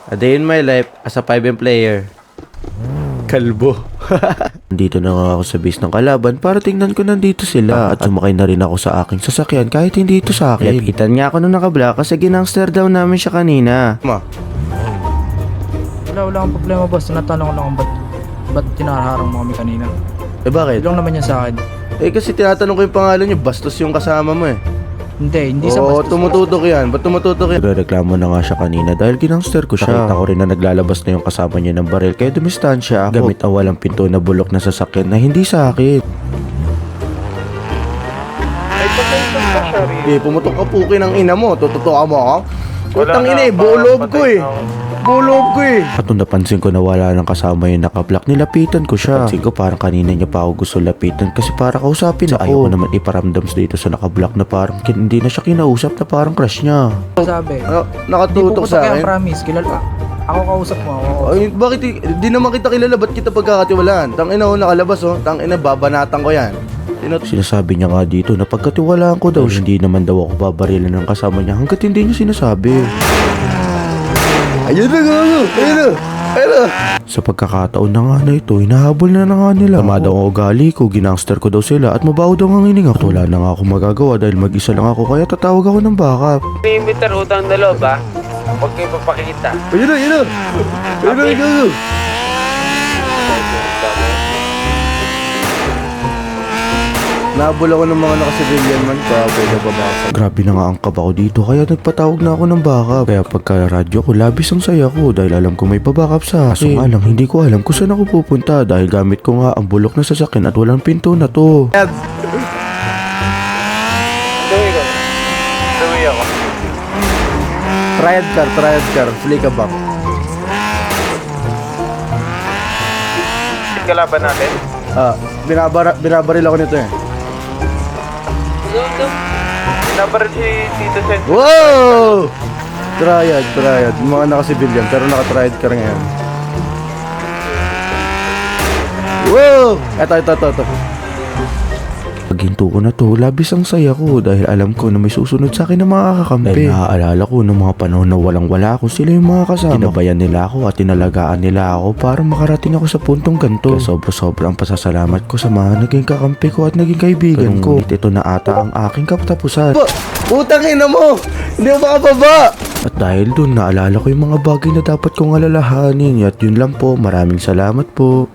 A day in my life as a 5M player. Kalbo. Nandito na nga ako sa base ng kalaban para tingnan ko nandito sila at sumakay na rin ako sa aking sasakyan kahit hindi ito sa akin. Lapitan nga ako nung nakablock kasi ginangster daw namin siya kanina. Wala akong problema boss. Tinatanong ko lang kung ba't tinaharang mo kami kanina. Eh bakit? Ilong naman yan sa akin. Eh kasi tinatanong ko yung pangalan niyo, bastos yung kasama mo eh. Hindi sa Oo, bastos. tumututok yan. Ba't tumututok yan? Reklamo na nga siya kanina dahil ginangster ko siya. Nakita ko rin na naglalabas na yung kasama niya ng baril kaya dumistansya ako. Gamit ang walang pinto na bulok na sasakyan na hindi sa akin. Eh, pumutok ka pukin ng ina mo. Tututukan mo ako? Utang ina eh, buo loob ko eh. Buo loob ko eh. At nung napansin ko na wala nang kasama yung nakablock, nilapitan ko siya. Pansin ko parang kanina niya pa ako gusto lapitan kasi para kausapin ako. Ayaw ko naman iparamdam dito sa nakablock na parang hindi na siya kinausap na parang crush niya. Sabi. Nakatutok sa akin? Promise. Kilala. Ako kausap mo. Ay, bakit di naman kita kilala? Ba't kita pagkakatiwalaan? Tangina ko nakalabas oh. Tangina, babanatan ko yan. Sinasabi niya nga dito na pagkatiwalaan ko daw, hindi naman daw ako babarilan ng kasama niya hanggat hindi niya sinasabi. Ayun na, ayun na. Sa pagkakataon na nga na ito, hinahabol na nga nila. Tama daw ang ugali ko, ginangster ko daw sila at mabaho daw ang hininga ko. Wala na nga ako magagawa dahil mag-isa lang ako kaya tatawag ako ng backup. Perimeter, utang na loob ha. Huwag kayo papakita. Ayun na, ayun na. Ayun na, ayun na. Nahabol ako ng mga naka-civilian man pa, pwede ba ba? Grabe na nga ang kaba ko dito kaya nagpatawag na ako ng backup. Kaya pagka-radyo ko, labis ang saya ko dahil alam ko may pa-backup sa akin. Kaso nga lang, hindi ko alam kung saan ako pupunta dahil gamit ko nga ang bulok na sasakyan at walang pinto na to. Tuwi ako. Triad car, flick a back. Kalaban natin. Binabaril ako nito eh. Nabaril si Tito Sen. Wow! Triad. Mga naka-civilian pero naka-triad car ngayon. Wow! Ito. Paghinto ko na to, labis ang saya ko dahil alam ko na may susunod sa akin na mga kakampi. Dahil naaalala ko ng mga panahon na walang-wala ako, sila yung mga kasama. Tinabayan nila ako at tinalagaan nila ako para makarating ako sa puntong ganito. Kaya sobra-sobra ang pasasalamat ko sa mga naging kakampi ko at naging kaibigan ko. Ito na ata ang aking katapusan. Utang ina mo! Hindi mo makababa! At dahil dun, naalala ko yung mga bagay na dapat kong alalahanin. At yun lang po, maraming salamat po.